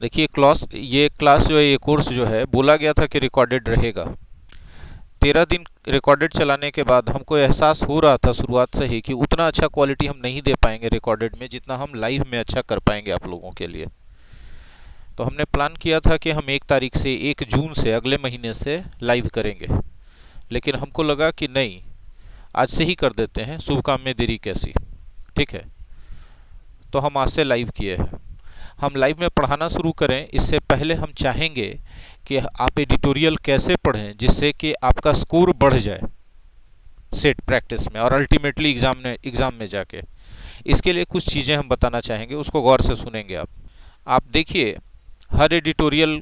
देखिए ये क्लास जो है, ये कोर्स जो है, बोला गया था कि रिकॉर्डेड रहेगा। 13 दिन रिकॉर्डेड चलाने के बाद हमको एहसास हो रहा था शुरुआत से ही कि उतना अच्छा क्वालिटी हम नहीं दे पाएंगे रिकॉर्डेड में जितना हम लाइव में अच्छा कर पाएंगे आप लोगों के लिए। तो हमने प्लान किया था कि हम 1 तारीख से 1 जून से अगले महीने से लाइव करेंगे, लेकिन हमको लगा कि नहीं, आज से ही कर देते हैं, शुभ काम में देरी कैसी। ठीक है, तो हम आज से लाइव किए हैं। हम लाइव में पढ़ाना शुरू करें इससे पहले हम चाहेंगे कि आप एडिटोरियल कैसे पढ़ें जिससे कि आपका स्कोर बढ़ जाए सेट प्रैक्टिस में और अल्टीमेटली एग्ज़ाम में जाके। इसके लिए कुछ चीज़ें हम बताना चाहेंगे, उसको गौर से सुनेंगे आप देखिए, हर एडिटोरियल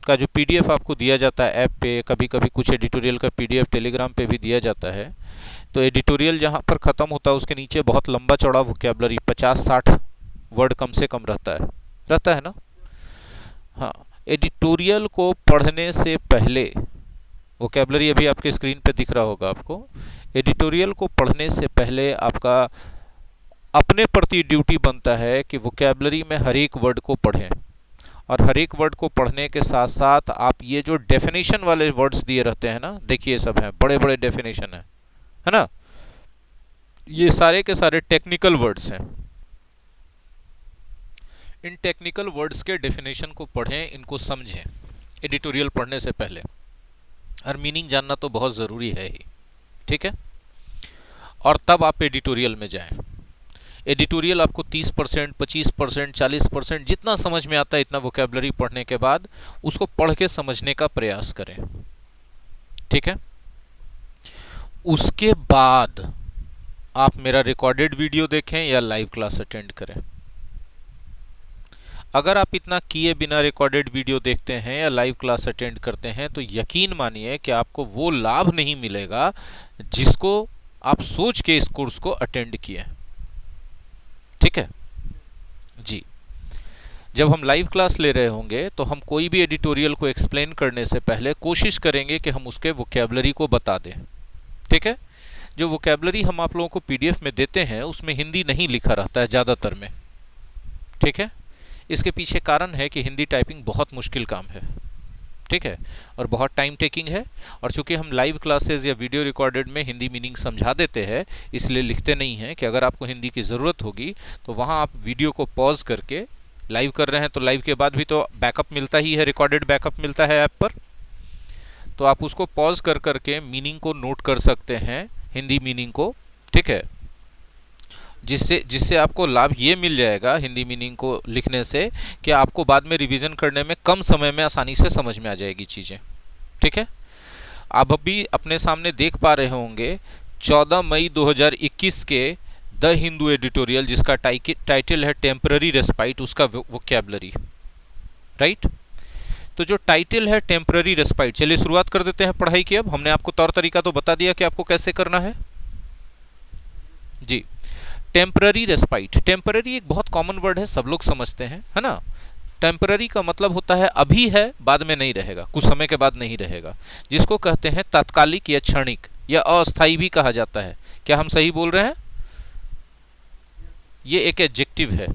का जो पीडीएफ आपको दिया जाता है ऐप पे, कभी कभी कुछ एडिटोरियल का पीडीएफ टेलीग्राम पे भी दिया जाता है। तो एडिटोरियल जहाँ पर ख़त्म होता है उसके नीचे बहुत लंबा चौड़ा वोकेबलरी 50-60 वर्ड कम से कम रहता है ना। हाँ, एडिटोरियल को पढ़ने से पहले, वोकेबलरी अभी आपके स्क्रीन पे दिख रहा होगा आपको, एडिटोरियल को पढ़ने से पहले आपका अपने प्रति ड्यूटी बनता है कि वोकेबलरी में हर एक वर्ड को पढ़ें, और हर एक वर्ड को पढ़ने के साथ साथ आप ये जो डेफिनेशन वाले वर्ड्स दिए रहते हैं ना, देखिए सब हैं, बड़े बड़े डेफिनेशन है ना, ये सारे के सारे टेक्निकल वर्ड्स हैं। इन टेक्निकल वर्ड्स के डेफिनेशन को पढ़ें, इनको समझें एडिटोरियल पढ़ने से पहले, और मीनिंग जानना तो बहुत ज़रूरी है ही। ठीक है, और तब आप एडिटोरियल में जाएं। एडिटोरियल आपको 30%, 25%, 40% जितना समझ में आता है इतना वोकेबलरी पढ़ने के बाद उसको पढ़ के समझने का प्रयास करें। ठीक है, उसके बाद आप मेरा रिकॉर्डेड वीडियो देखें या लाइव क्लास अटेंड करें। अगर आप इतना किए बिना रिकॉर्डेड वीडियो देखते हैं या लाइव क्लास अटेंड करते हैं तो यकीन मानिए कि आपको वो लाभ नहीं मिलेगा जिसको आप सोच के इस कोर्स को अटेंड किए। ठीक है जी, जब हम लाइव क्लास ले रहे होंगे तो हम कोई भी एडिटोरियल को एक्सप्लेन करने से पहले कोशिश करेंगे कि हम उसके वोकेबलरी को बता दें। ठीक है, जो वोकेबलरी हम आप लोगों को पीडीएफ में देते हैं उसमें हिंदी नहीं लिखा रहता है ज़्यादातर में। ठीक है, इसके पीछे कारण है कि हिंदी टाइपिंग बहुत मुश्किल काम है। ठीक है, और बहुत टाइम टेकिंग है, और चूंकि हम लाइव क्लासेस या वीडियो रिकॉर्डेड में हिंदी मीनिंग समझा देते हैं इसलिए लिखते नहीं हैं कि अगर आपको हिंदी की ज़रूरत होगी तो वहाँ आप वीडियो को पॉज करके, लाइव कर रहे हैं तो लाइव के बाद भी तो बैकअप मिलता ही है, रिकॉर्डेड बैकअप मिलता है ऐप पर, तो आप उसको पॉज कर करके मीनिंग को नोट कर सकते हैं, हिंदी मीनिंग को। ठीक है, जिससे आपको लाभ ये मिल जाएगा हिंदी मीनिंग को लिखने से कि आपको बाद में रिवीजन करने में कम समय में आसानी से समझ में आ जाएगी चीज़ें। ठीक है, आप अभी अपने सामने देख पा रहे होंगे 14 मई 2021 के द हिंदू एडिटोरियल, जिसका टाइटल है टेम्पररी रेस्पाइट, उसका वोकेबलरी। राइट, तो जो टाइटल है टेम्पररी रेस्पाइट, चलिए शुरुआत कर देते हैं पढ़ाई की। अब हमने आपको तौर तरीका तो बता दिया कि आपको कैसे करना है जी। टेम्पररी रेस्पाइट, टेम्पररी एक बहुत कॉमन वर्ड है, सब लोग समझते हैं, है ना। टेम्पररी का मतलब होता है अभी है, बाद में नहीं रहेगा, कुछ समय के बाद नहीं रहेगा, जिसको कहते हैं तात्कालिक या क्षणिक या अस्थायी भी कहा जाता है। क्या हम सही बोल रहे हैं? ये एक एडजेक्टिव है,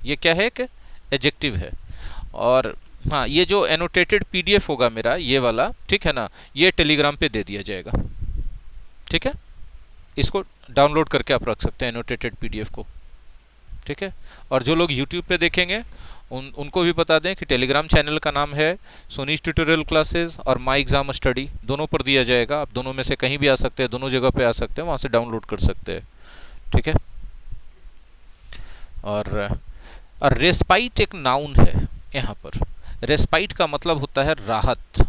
ये क्या है? एक एडजेक्टिव है। और हाँ, ये जो एनोटेटेड पीडीएफ होगा मेरा, ये वाला, ठीक है ना, ये टेलीग्राम पे दे दिया जाएगा। ठीक है, इसको डाउनलोड करके आप रख सकते हैं एनोटेटेड पीडीएफ को। ठीक है, और जो लोग यूट्यूब पे देखेंगे उनको भी बता दें कि टेलीग्राम चैनल का नाम है सोनीज ट्यूटोरियल क्लासेस और माई एग्जाम स्टडी, दोनों पर दिया जाएगा। आप दोनों में से कहीं भी आ सकते हैं, दोनों जगह पे आ सकते हैं, वहाँ से डाउनलोड कर सकते हैं। ठीक है, और रेस्पाइट एक नाउन है यहाँ पर। रेस्पाइट का मतलब होता है राहत।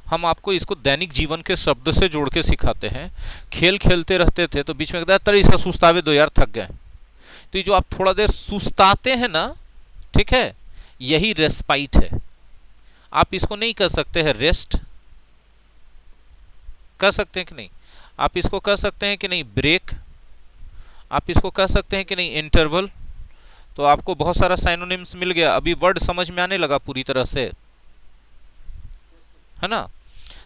हम आपको इसको दैनिक जीवन के शब्द से जोड़ के सिखाते हैं। खेल खेलते रहते थे तो बीच में कहता है इसका सुस्तावे दो यार, थक गए। तो ये जो आप थोड़ा देर सुस्ताते हैं ना, ठीक है, यही रेस्पाइट है। आप इसको नहीं कह सकते हैं रेस्ट, कह सकते हैं कि नहीं? आप इसको कह सकते हैं कि नहीं ब्रेक, आप इसको कह सकते हैं कि नहीं इंटरवल। तो आपको बहुत सारा साइनोनिम्स मिल गया, अभी वर्ड समझ में आने लगा पूरी तरह से, है ना।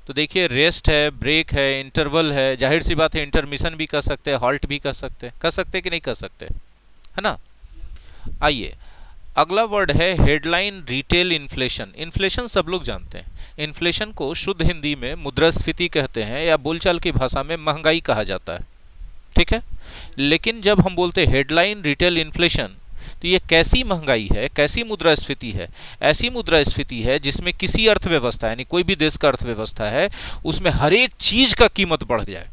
तो देखिए, रेस्ट है, ब्रेक है, इंटरवल है, जाहिर सी बात है इंटरमिशन भी कह सकते हैं, हॉल्ट भी कह सकते हैं कि नहीं कह सकते, है ना। आइए, अगला वर्ड है हेडलाइन रिटेल इन्फ्लेशन। इन्फ्लेशन सब लोग जानते हैं। इन्फ्लेशन को शुद्ध हिंदी में मुद्रास्फीति कहते हैं या बोलचाल की भाषा में महंगाई कहा जाता है, ठीक है। लेकिन जब हम बोलते हैं हेडलाइन रिटेल इन्फ्लेशन, तो ये कैसी महंगाई है, कैसी मुद्रास्फीति है? ऐसी मुद्रास्फीति है जिसमें किसी अर्थव्यवस्था यानी कोई भी देश का अर्थव्यवस्था है उसमें हर एक चीज का कीमत बढ़ जाए।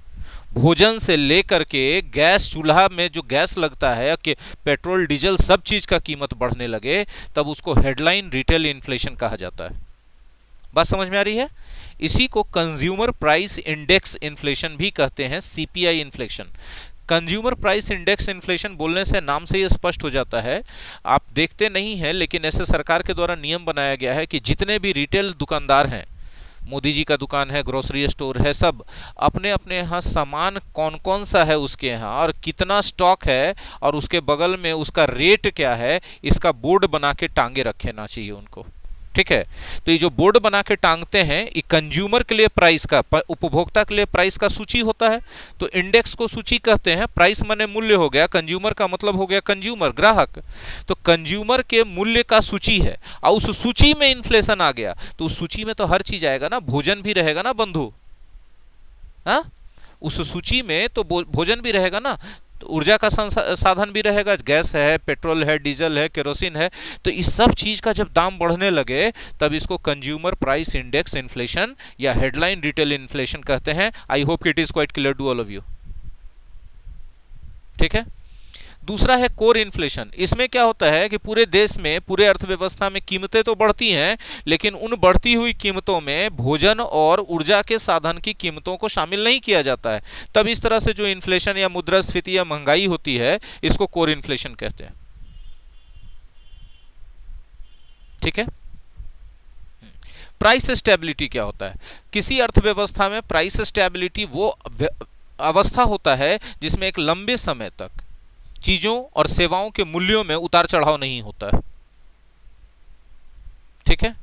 भोजन से लेकर के गैस, चूल्हा में जो गैस लगता है कि पेट्रोल डीजल सब चीज का कीमत बढ़ने लगे, तब उसको हेडलाइन रिटेल इन्फ्लेशन कहा जाता है। बात समझ में आ रही है? इसी को कंज्यूमर प्राइस इंडेक्स इन्फ्लेशन भी कहते हैं, CPI inflation. Consumer price index inflation बोलने से नाम से ये स्पष्ट हो जाता है, आप देखते नहीं हैं लेकिन ऐसे सरकार के द्वारा नियम बनाया गया है कि जितने भी रिटेल दुकानदार हैं, मोदी जी का दुकान है, ग्रोसरी स्टोर है, सब अपने अपने यहाँ सामान कौन कौन सा है उसके यहाँ और कितना स्टॉक है और उसके बगल में उसका रेट क्या है, इसका बोर्ड बना के टांगे रखना चाहिए उनको, ठीक है। तो ये जो बोर्ड बना के टांगते हैं, ये कंज्यूमर के लिए प्राइस का, उपभोक्ता के लिए प्राइस का सूची होता है। तो इंडेक्स को सूची कहते हैं। प्राइस माने मूल्य हो गया, कंज्यूमर का मतलब हो गया कंज्यूमर, ग्राहक। तो कंज्यूमर के मूल्य का सूची है और उस सूची में इन्फ्लेशन आ गया तो उस सूची में तो हर चीज आएगा ना, भोजन भी रहेगा ना बंधु, हाँ? उस सूची में तो भोजन भी रहेगा ना, तो ऊर्जा का साधन भी रहेगा, गैस है, पेट्रोल है, डीजल है, केरोसिन है। तो इस सब चीज का जब दाम बढ़ने लगे तब इसको कंज्यूमर प्राइस इंडेक्स इन्फ्लेशन या हेडलाइन रिटेल इन्फ्लेशन कहते हैं। I hope it is quite clear to all of you, ठीक है। दूसरा है कोर इन्फ्लेशन। इसमें क्या होता है कि पूरे देश में, पूरे अर्थव्यवस्था में कीमतें तो बढ़ती हैं, लेकिन उन बढ़ती हुई कीमतों में भोजन और ऊर्जा के साधन की कीमतों को शामिल नहीं किया जाता है। तब इस तरह से जो इन्फ्लेशन या मुद्रास्फीति या महंगाई होती है, इसको कोर इन्फ्लेशन कहते हैं, ठीक है। प्राइस स्टेबिलिटी क्या होता है? किसी अर्थव्यवस्था में प्राइस स्टेबिलिटी वो अवस्था होता है जिसमें एक लंबे समय तक चीजों और सेवाओं के मूल्यों में उतार चढ़ाव नहीं होता है, ठीक है।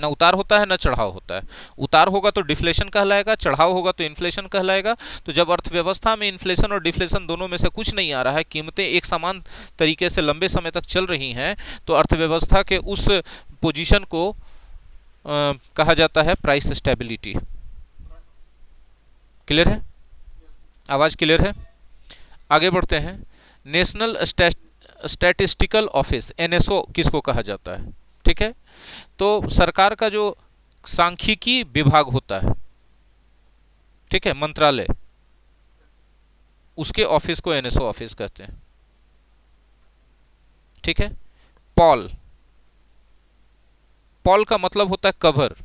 ना उतार होता है ना चढ़ाव होता है। उतार होगा तो डिफ्लेशन कहलाएगा, चढ़ाव होगा तो इन्फ्लेशन कहलाएगा। तो जब अर्थव्यवस्था में इन्फ्लेशन और डिफ्लेशन दोनों में से कुछ नहीं आ रहा है, कीमतें एक समान तरीके से लंबे समय तक चल रही हैं, तो अर्थव्यवस्था के उस पोजीशन को कहा जाता है प्राइस स्टेबिलिटी। क्लियर है? आवाज क्लियर है? आगे बढ़ते हैं। नेशनल स्टैटिस्टिकल ऑफिस, एनएसओ किसको कहा जाता है, ठीक है। तो सरकार का जो सांख्यिकी विभाग होता है, ठीक है, मंत्रालय, उसके ऑफिस को एनएसओ ऑफिस कहते हैं, ठीक है। पॉल, पॉल का मतलब होता है कवर,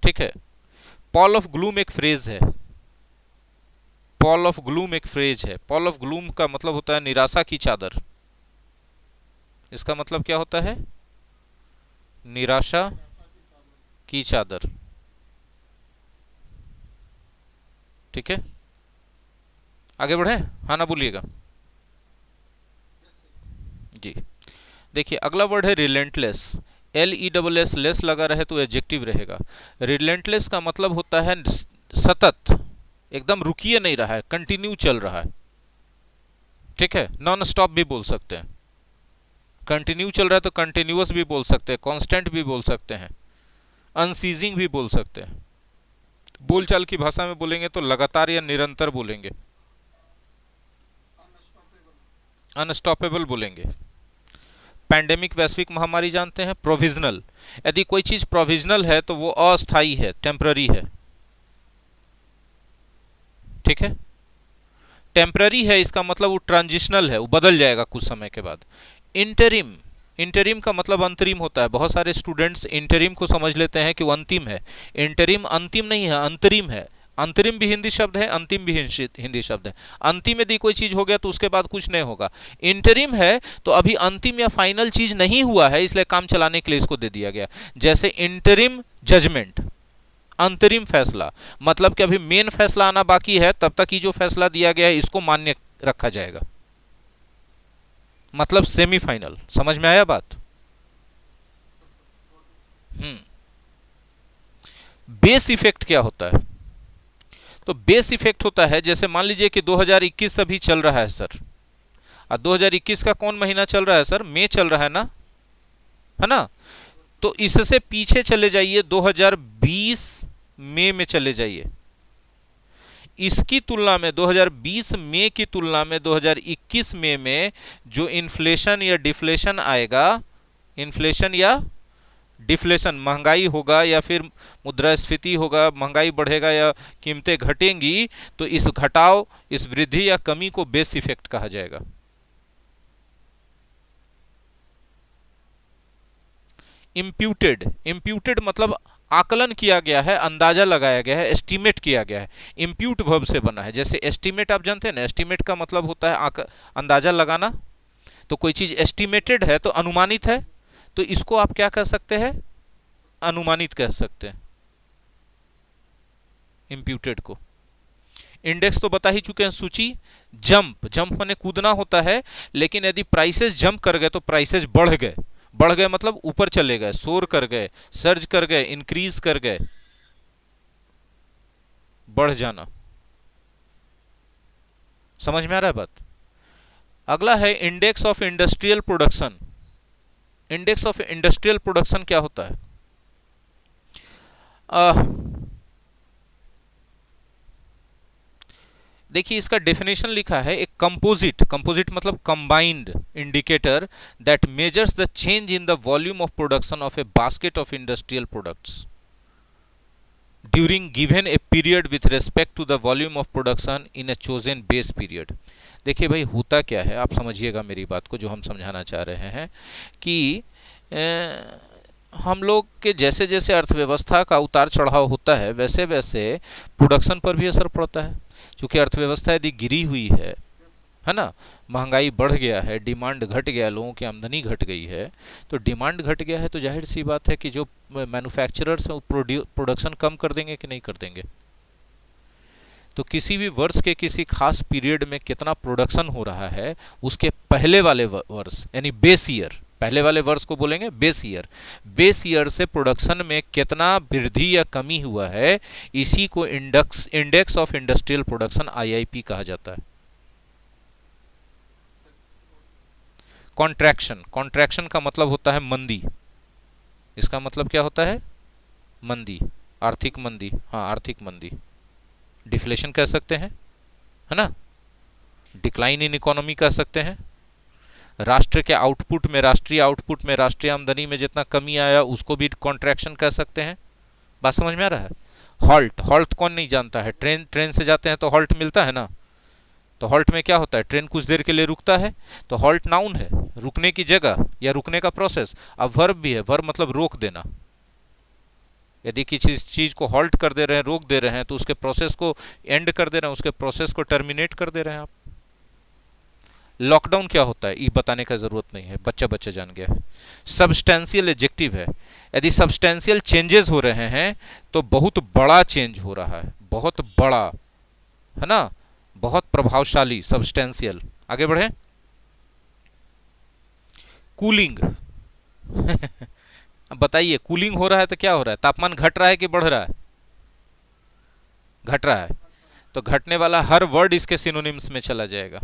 ठीक है। पॉल ऑफ ग्लूम एक फ्रेज है, पॉल ऑफ ग्लूम एक फ्रेज है। पॉल ऑफ ग्लूम का मतलब होता है निराशा की चादर। इसका मतलब क्या होता है? निराशा की चादर, ठीक है। आगे बढ़े, हाँ ना बोलिएगा जी। देखिए अगला वर्ड है रिलेंटलेस। LESS लेस लगा रहे तो एडजेक्टिव रहेगा। रिलेंटलेस का मतलब होता है सतत, एकदम रुकिए नहीं रहा है, कंटिन्यू चल रहा है, ठीक है। नॉन स्टॉप भी बोल सकते हैं। कंटिन्यू चल रहा है तो कंटिन्यूअस भी बोल सकते हैं, कांस्टेंट भी बोल सकते हैं, अनसीजिंग भी बोल सकते हैं। बोलचाल की भाषा में बोलेंगे तो लगातार या निरंतर बोलेंगे, अनस्टॉपेबल बोलेंगे। पैंडेमिक, वैश्विक महामारी जानते हैं। प्रोविजनल, यदि कोई चीज प्रोविजनल है तो वो अस्थायी है, टेम्पररी है, ठीक है। टेम्पररी है इसका मतलब वो ट्रांजिशनल है, वो बदल जाएगा कुछ समय के बाद। इंटरिम, इंटरिम का मतलब अंतरिम होता है। बहुत सारे स्टूडेंट्स इंटरिम को समझ लेते हैं कि वो अंतिम है। इंटरिम अंतिम नहीं है, अंतरिम है। अंतरिम भी हिंदी शब्द है, अंतिम भी हिंदी शब्द है। अंतिम यदि कोई चीज हो गया तो उसके बाद कुछ नहीं होगा। इंटरिम है तो अभी अंतिम या फाइनल चीज नहीं हुआ है, इसलिए काम चलाने के लिए इसको दे दिया गया। जैसे इंटरिम जजमेंट, अंतरिम फैसला, मतलब कि अभी मेन फैसला आना बाकी है, तब तक ही जो फैसला दिया गया है इसको मान्य रखा जाएगा, मतलब सेमीफाइनल। समझ में आया बात? बेस इफेक्ट क्या होता है? तो बेस इफेक्ट होता है, जैसे मान लीजिए कि 2021 अभी चल रहा है सर, और 2021 का कौन महीना चल रहा है सर? मई चल रहा है ना? तो इससे पीछे चले जाइए, 2020 मई में चले जाइए। इसकी तुलना में 2020 मई की तुलना में 2021 मई में जो इन्फ्लेशन या डिफ्लेशन आएगा, इन्फ्लेशन या डिफ्लेशन, महंगाई होगा या फिर मुद्रास्फीति होगा, महंगाई बढ़ेगा या कीमतें घटेंगी, तो इस घटाव, इस वृद्धि या कमी को बेस इफेक्ट कहा जाएगा। इम्प्यूटेड मतलब आकलन किया गया है, अंदाजा लगाया गया है, एस्टीमेट किया गया है। इम्प्यूट वर्ब से बना है। जैसे एस्टीमेट आप जानते हैं ना, एस्टीमेट का मतलब होता है अंदाजा लगाना। तो कोई चीज एस्टीमेटेड है तो अनुमानित है, तो इसको आप क्या कह सकते हैं? अनुमानित कह सकते हैं इम्प्यूटेड को। इंडेक्स तो बता ही चुके हैं, सूची। जंप माने कूदना होता है, लेकिन यदि प्राइसेस जंप कर गए तो प्राइसेस बढ़ गए मतलब ऊपर चले गए, सोर कर गए, सर्ज कर गए, इंक्रीज कर गए, बढ़ जाना। समझ में आ रहा है बात? अगला है index of industrial production. Index of industrial production क्या होता है? देखिए इसका डेफिनेशन लिखा है, एक कंपोजिट मतलब combined indicator that measures the change in the volume of production of a basket of industrial products during given a period with respect to the volume of production in a chosen base period. देखिए भाई होता क्या है, आप समझिएगा मेरी बात को, जो हम समझाना चाह रहे हैं कि हम लोग के जैसे जैसे अर्थव्यवस्था का उतार चढ़ाव होता है, वैसे वैसे प्रोडक्शन पर भी असर पड़ता है। क्योंकि अर्थव्यवस्था यदि गिरी हुई है ना, महंगाई बढ़ गया है, डिमांड घट गया, लोगों की आमदनी घट गई है, तो डिमांड घट गया है तो जाहिर सी बात है कि जो मैन्युफैक्चरर्स हैं प्रोडक्शन कम कर देंगे कि नहीं कर देंगे। तो किसी भी वर्ष के किसी खास पीरियड में कितना प्रोडक्शन हो रहा है, उसके पहले वाले वर्ष यानी बेस ईयर, पहले वाले वर्ष को बोलेंगे बेस ईयर से प्रोडक्शन में कितना वृद्धि या कमी हुआ है, इसी को index of industrial production IIP कहा जाता है। कॉन्ट्रैक्शन का मतलब होता है मंदी। इसका मतलब क्या होता है? मंदी, आर्थिक मंदी। हाँ, आर्थिक मंदी। डिफ्लेशन कह सकते हैं, है ना, डिक्लाइन इन इकोनॉमी कह सकते हैं। राष्ट्र के आउटपुट में, राष्ट्रीय आमदनी में जितना कमी आया उसको भी कॉन्ट्रैक्शन कह सकते हैं। बात समझ में आ रहा है? हॉल्ट कौन नहीं जानता है? ट्रेन से जाते हैं तो हॉल्ट मिलता है ना। तो हॉल्ट में क्या होता है? ट्रेन कुछ देर के लिए रुकता है, तो हॉल्ट नाउन है, रुकने की जगह या रुकने का प्रोसेस। अब वर्ब भी है, वर्ब मतलब रोक देना। यदि किसी चीज को हॉल्ट कर दे रहे हैं, रोक दे रहे हैं, तो उसके प्रोसेस को एंड कर दे रहे हैं, उसके प्रोसेस को टर्मिनेट कर दे रहे हैं आप। लॉकडाउन क्या होता है ये बताने का जरूरत नहीं है, बच्चा जान गया है। सब्सटेंशियल एडजेक्टिव है। यदि सब्सटेंशियल चेंजेस हो रहे हैं तो बहुत बड़ा चेंज हो रहा है, बहुत बड़ा, है ना, बहुत प्रभावशाली, सब्सटेंशियल। आगे बढ़े। कूलिंग अब बताइए, कूलिंग हो रहा है तो क्या हो रहा है? तापमान घट रहा है कि बढ़ रहा है? घट रहा है। तो घटने वाला हर वर्ड इसके सिनोनिम्स में चला जाएगा।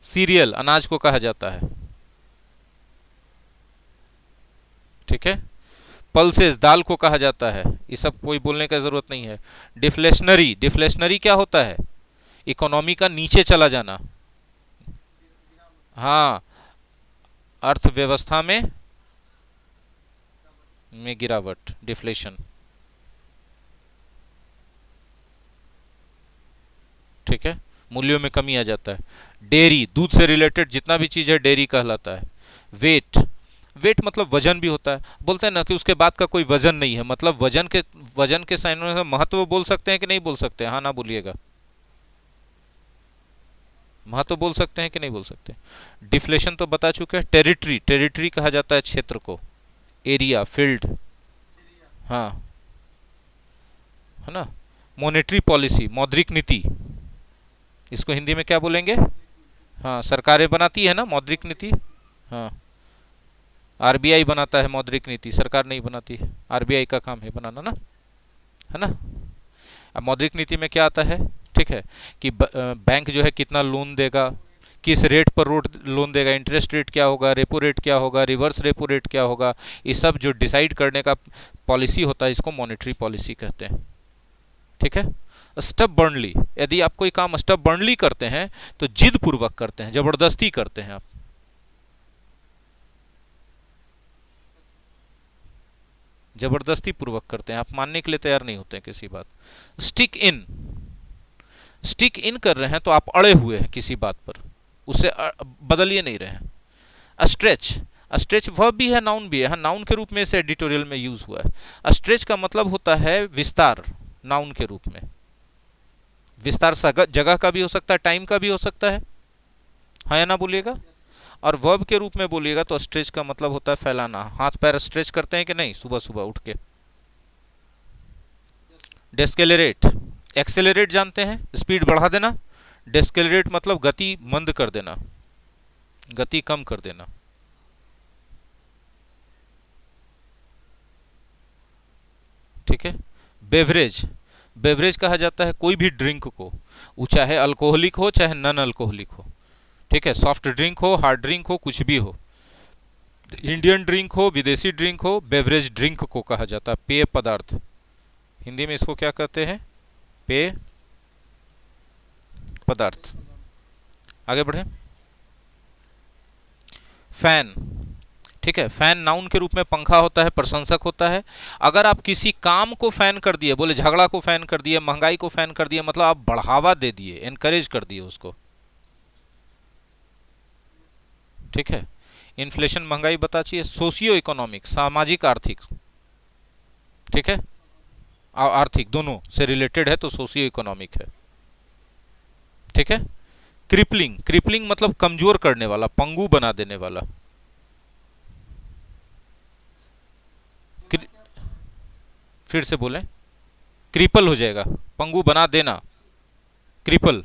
सीरियल अनाज को कहा जाता है, ठीक है। पल्सेस दाल को कहा जाता है। ये सब कोई बोलने का जरूरत नहीं है। डिफ्लेशनरी क्या होता है? इकोनॉमी का नीचे चला जाना। हाँ, अर्थव्यवस्था में गिरावट, डिफ्लेशन, ठीक है, मूल्यों में कमी आ जाता है। डेयरी, दूध से रिलेटेड जितना भी चीज है डेयरी कहलाता है। वेट मतलब वजन भी होता है। बोलते हैं ना कि उसके बाद का कोई वजन नहीं है, मतलब वजन के साइनों में महत्व बोल सकते हैं कि नहीं बोल सकते? हाँ ना बोलिएगा। महत्व बोल सकते हैं कि नहीं बोल सकते? डिफ्लेशन तो बता चुके हैं। टेरिटरी कहा जाता है क्षेत्र को, एरिया, फील्ड, हाँ, है ना। मॉनेटरी पॉलिसी, मौद्रिक नीति, इसको हिंदी में क्या बोलेंगे? हाँ, सरकारें बनाती है ना मौद्रिक नीति। हाँ, आरबीआई बनाता है मौद्रिक नीति, सरकार नहीं बनाती है, आरबीआई का काम है बनाना ना, है ना। अब मौद्रिक नीति में क्या आता है? ठीक है, कि बैंक जो है कितना लोन देगा, किस रेट पर लोन देगा, इंटरेस्ट रेट क्या होगा, रेपो रेट क्या होगा, रिवर्स रेपो रेट क्या होगा, ये सब जो डिसाइड करने का पॉलिसी होता है इसको मॉनेटरी पॉलिसी कहते हैं। ठीक है। स्टबर्नली, यदि आप कोई काम स्टबर्नली करते हैं तो जिद पूर्वक करते हैं, जबरदस्ती करते हैं आप। जबरदस्ती पूर्वक करते हैं, आप मानने के लिए तैयार नहीं होते हैं किसी बात। स्टिक इन, स्टिक इन कर रहे हैं तो आप अड़े हुए हैं किसी बात पर, उससे बदलिए नहीं रहे हैं। स्ट्रेच, स्ट्रेच वर्ब भी है नाउन भी है, नाउन के रूप में इसे एडिटोरियल में यूज हुआ है। स्ट्रेच का मतलब होता है विस्तार, नाउन के रूप में विस्तार जगह का भी हो सकता है, टाइम का भी हो सकता है, हाँ या ना बोलिएगा। और वर्ब के रूप में बोलिएगा तो स्ट्रेच का मतलब होता है फैलाना। हाथ पैर स्ट्रेच करते हैं कि नहीं सुबह सुबह उठ के। डेस्केलरेट, एक्सेलरेट जानते हैं, स्पीड बढ़ा देना। डेस्केलरेट मतलब गति मंद कर देना, गति कम कर देना। ठीक है। बेवरेज, बेवरेज कहा जाता है कोई भी ड्रिंक को, वो चाहे अल्कोहलिक हो चाहे नॉन अल्कोहलिक हो। ठीक है। सॉफ्ट ड्रिंक हो, हार्ड ड्रिंक हो, कुछ भी हो, इंडियन ड्रिंक हो, विदेशी ड्रिंक हो, बेवरेज ड्रिंक को कहा जाता है, पेय पदार्थ। हिंदी में इसको क्या कहते हैं, पेय पदार्थ। आगे बढ़े। फैन, ठीक है, फैन नाउन के रूप में पंखा होता है, प्रशंसक होता है। अगर आप किसी काम को फैन कर दिए, बोले झगड़ा को फैन कर दिए, महंगाई को फैन कर दिए, मतलब आप बढ़ावा दे दिए, एनकरेज कर दिए उसको। ठीक है। इन्फ्लेशन महंगाई बता चाहिए। सोशियो इकोनॉमिक, सामाजिक आर्थिक। ठीक है। आर्थिक दोनों से रिलेटेड है तो सोशियो इकोनॉमिक है। ठीक है। क्रिपलिंग, क्रिपलिंग मतलब कमजोर करने वाला, पंगु बना देने वाला। फिर से बोलें, क्रिपल हो जाएगा, पंगु बना देना। क्रिपल,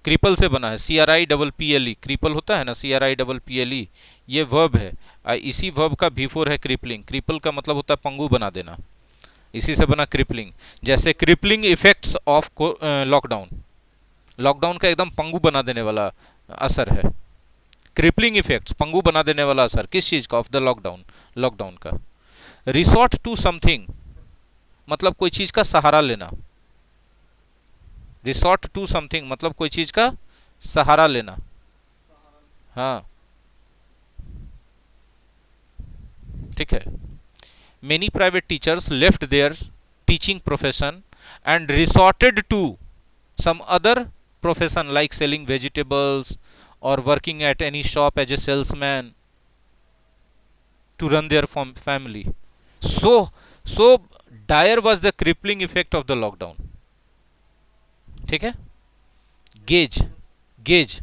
क्रिपल से बना है, CRIPPLE, क्रिपल होता है ना, CRIPPLE, ये वर्ब है। इसी वर्ब का V4 है क्रिपलिंग। क्रिपल का मतलब होता है पंगु बना देना, इसी से बना क्रिपलिंग। जैसे crippling effects of lockdown, lockdown का एकदम पंगु बना देने वाला असर है। क्रिपलिंग इफेक्ट्स, पंगु बना देने वाला असर किस चीज का, ऑफ द लॉकडाउन, लॉकडाउन का। रिसोर्ट टू समथिंग मतलब कोई चीज का सहारा लेना। रिसोर्ट टू समथिंग मतलब कोई चीज का सहारा लेना। हाँ, ठीक है। Many private teachers left their teaching profession and resorted to some other profession like selling vegetables और working at any shop as a salesman to run their family. So dire was the crippling effect of the lockdown. ठीक है। Gauge, gauge,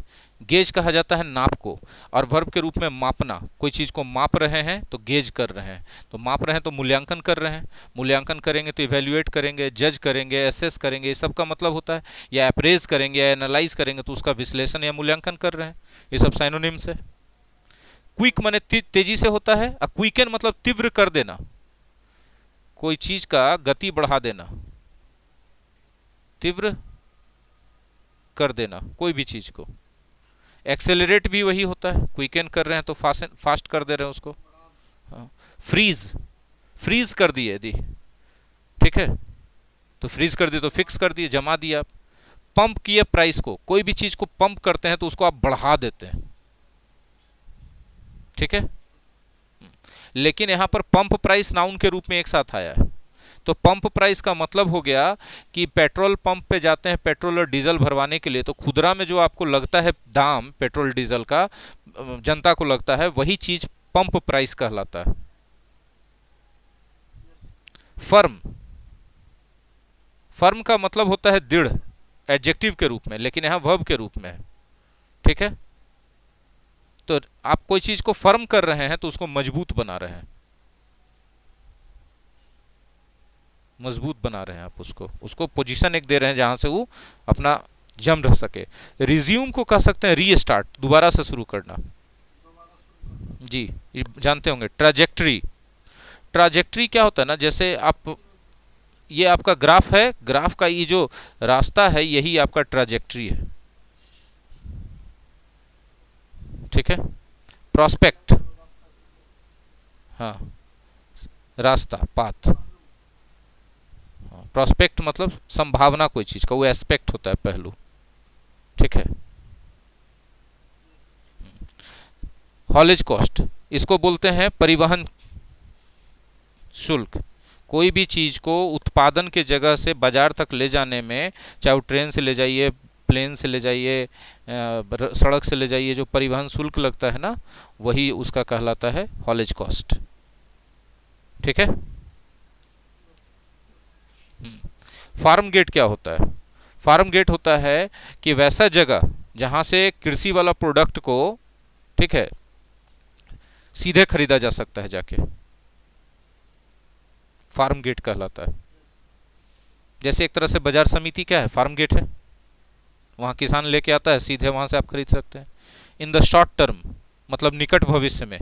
gauge कहा जाता है नाप को, और verb के रूप में मापना। कोई चीज को माप रहे हैं तो गेज कर रहे हैं, तो माप रहे हैं तो मूल्यांकन कर रहे हैं, मूल्यांकन करेंगे तो इवेल्युएट करेंगे, जज करेंगे, एसेस करेंगे, ये सब का मतलब होता है। या अप्रेज करेंगे या एनालाइज करेंगे तो उसका विश्लेषण या मूल्यांकन कर रहे हैं, ये सब साइनोनिम्स है। क्विक माने तेजी से होता है, और क्विकन मतलब तीव्र कर देना, कोई चीज का गति बढ़ा देना, तीव्र कर देना कोई भी चीज को। एक्सेलरेट भी वही होता है, क्विकन कर रहे हैं तो फास्ट कर दे रहे हैं उसको। फ्रीज, फ्रीज कर दिए यदि, ठीक है, तो फ्रीज कर दिए तो फिक्स कर दिए, जमा दिया। पंप किए प्राइस को, कोई भी चीज को पंप करते हैं तो उसको आप बढ़ा देते हैं। ठीक है। लेकिन यहां पर पंप प्राइस नाउन के रूप में एक साथ आया है, तो पंप प्राइस का मतलब हो गया कि पेट्रोल पंप पे जाते हैं पेट्रोल और डीजल भरवाने के लिए, तो खुदरा में जो आपको लगता है दाम पेट्रोल डीजल का, जनता को लगता है, वही चीज पंप प्राइस कहलाता है। फर्म, फर्म का मतलब होता है दृढ़, एडजेक्टिव के रूप में, लेकिन यहां वर्ब के रूप में है। ठीक है। तो आप कोई चीज को फर्म कर रहे हैं तो उसको मजबूत बना रहे हैं, मजबूत बना रहे हैं आप उसको, उसको पोजीशन एक दे रहे हैं जहां से वो अपना जम रह सके। रिज्यूम को कह सकते हैं रीस्टार्ट, दोबारा से शुरू करना। जी, जानते होंगे। ट्रैजेक्टरी, ट्रैजेक्टरी क्या होता है ना, जैसे आप, ये आपका ग्राफ है, ग्राफ का ये जो रास्ता है यही आपका ट्रैजेक्टरी है। ठीक है। प्रोस्पेक्ट, हाँ, रास्ता, पाथ। प्रोस्पेक्ट मतलब संभावना कोई चीज का, वो एस्पेक्ट होता है, पहलू। ठीक है। हॉलेज कॉस्ट, इसको बोलते हैं परिवहन शुल्क। कोई भी चीज को उत्पादन के जगह से बाजार तक ले जाने में, चाहे वो ट्रेन से ले जाइए, प्लेन से ले जाइए, सड़क से ले जाइए, जो परिवहन शुल्क लगता है ना, वही उसका कहलाता है हॉलेज कॉस्ट। ठीक है। फार्म गेट क्या होता है? फार्म गेट होता है कि वैसा जगह जहां से कृषि वाला प्रोडक्ट को, ठीक है, सीधे खरीदा जा सकता है जाके, फार्म गेट कहलाता है। जैसे एक तरह से बाजार समिति क्या है? फार्म गेट है। वहां किसान लेके आता है, सीधे वहां से आप खरीद सकते हैं। इन द शॉर्ट टर्म मतलब निकट भविष्य में।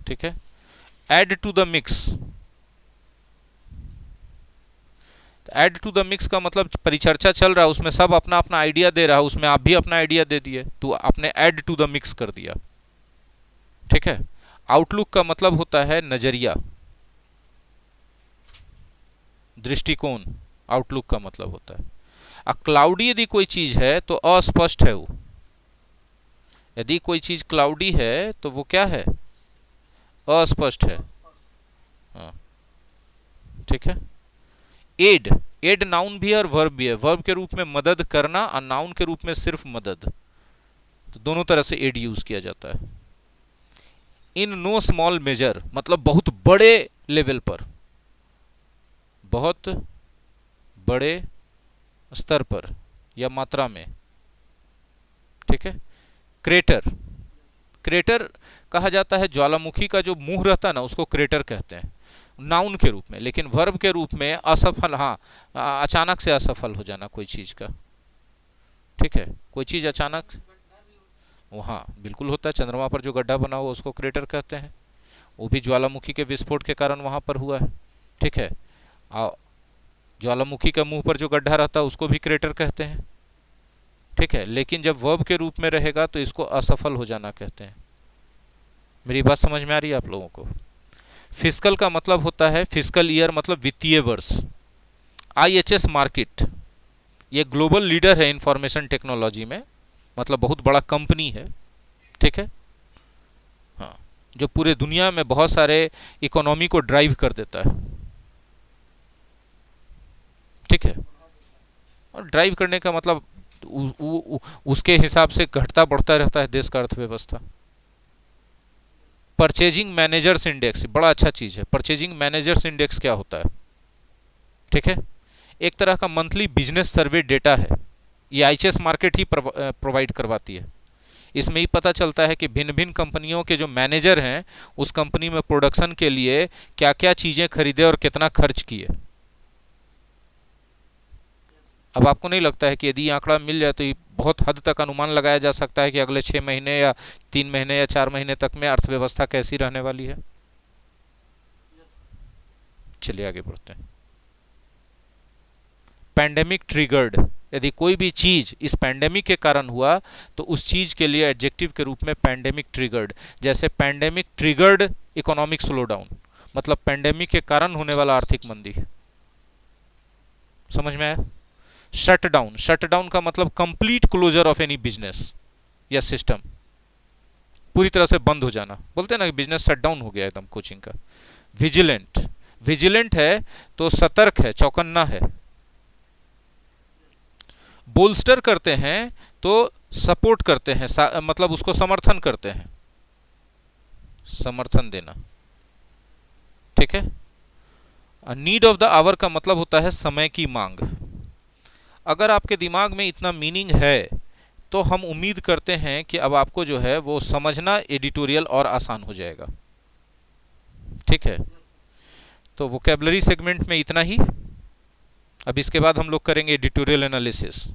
ठीक है। Add to the mix, add to the mix का मतलब परिचर्चा चल रहा है, उसमें सब अपना अपना आइडिया दे रहा है, उसमें आप भी अपना आइडिया दे दिए, तो आपने ऐड टू द मिक्स कर दिया। ठीक है। आउटलुक का मतलब होता है नजरिया, दृष्टिकोण, आउटलुक का मतलब होता है। क्लाउडी यदि कोई चीज है तो अस्पष्ट है वो। यदि कोई चीज क्लाउडी है तो वो क्या है? अस्पष्ट है। हाँ। ठीक है। एड, एड नाउन भी है और वर्ब भी है। वर्ब के रूप में मदद करना और नाउन के रूप में सिर्फ मदद, तो दोनों तरह से एड यूज किया जाता है। इन नो स्मॉल मेजर मतलब बहुत बड़े लेवल पर, बहुत बड़े स्तर पर या मात्रा में। ठीक है। क्रेटर, क्रेटर कहा जाता है ज्वालामुखी का जो मुंह रहता है ना, उसको क्रेटर कहते हैं नाउन के रूप में। लेकिन वर्ब के रूप में असफल, हाँ, अचानक से असफल हो जाना कोई चीज का। ठीक है। कोई चीज अचानक, हाँ बिल्कुल होता है। चंद्रमा पर जो गड्ढा बना हुआ उसको क्रेटर कहते हैं, वो भी ज्वालामुखी के विस्फोट के कारण वहां पर हुआ है। ठीक है। ज्वालामुखी के मुंह पर जो गड्ढा रहता है उसको भी क्रेटर कहते हैं। ठीक है। लेकिन जब वर्ब के रूप में रहेगा तो इसको असफल हो जाना कहते हैं। मेरी बात समझ में आ रही है आप लोगों को? फिस्कल का मतलब होता है, फिस्कल ईयर मतलब वित्तीय वर्ष। IHS मार्केट ये ग्लोबल लीडर है इंफॉर्मेशन टेक्नोलॉजी में, मतलब बहुत बड़ा कंपनी है। ठीक है। हाँ, जो पूरे दुनिया में बहुत सारे इकोनॉमी को ड्राइव कर देता है। ठीक है। और ड्राइव करने का मतलब उसके हिसाब से घटता बढ़ता रहता है देश का अर्थव्यवस्था। परचेजिंग मैनेजर्स इंडेक्स बड़ा अच्छा चीज है। परचेजिंग मैनेजर्स इंडेक्स क्या होता है? ठीक है। एक तरह का मंथली बिजनेस सर्वे डेटा है, ये IHS मार्केट ही प्रोवाइड करवाती है। इसमें ही पता चलता है कि भिन्न भिन्न कंपनियों के जो मैनेजर हैं उस कंपनी में प्रोडक्शन के लिए क्या क्या चीजें खरीदे और कितना खर्च किए। अब आपको नहीं लगता है कि यदि आंकड़ा मिल जाए तो ये बहुत हद तक अनुमान लगाया जा सकता है कि अगले 6 महीने या 3 महीने या 4 महीने तक में अर्थव्यवस्था कैसी रहने वाली है? चलिए आगे बढ़ते हैं। पैंडेमिक ट्रिगर्ड, यदि कोई भी चीज इस पैंडेमिक के कारण हुआ तो उस चीज के लिए एडजेक्टिव के रूप में पैंडेमिक ट्रिगर्ड। जैसे पैंडेमिक ट्रिगर्ड इकोनॉमिक स्लोडाउन, मतलब पैंडेमिक के कारण होने वाला आर्थिक मंदी। समझ में आया? शट डाउन, शट डाउन का मतलब complete closure of any business या सिस्टम, पूरी तरह से बंद हो जाना। बोलते हैं ना कि बिजनेस शट डाउन हो गया एकदम कोचिंग का। विजिलेंट, विजिलेंट है तो सतर्क है, चौकन्ना है। बोल्स्टर करते हैं तो सपोर्ट करते हैं, मतलब उसको समर्थन करते हैं, समर्थन देना। ठीक है। नीड ऑफ द आवर का मतलब होता है समय की मांग। अगर आपके दिमाग में इतना मीनिंग है तो हम उम्मीद करते हैं कि अब आपको जो है वो समझना एडिटोरियल और आसान हो जाएगा। ठीक है। तो वोकैबुलरी सेगमेंट में इतना ही। अब इसके बाद हम लोग करेंगे एडिटोरियल एनालिसिस।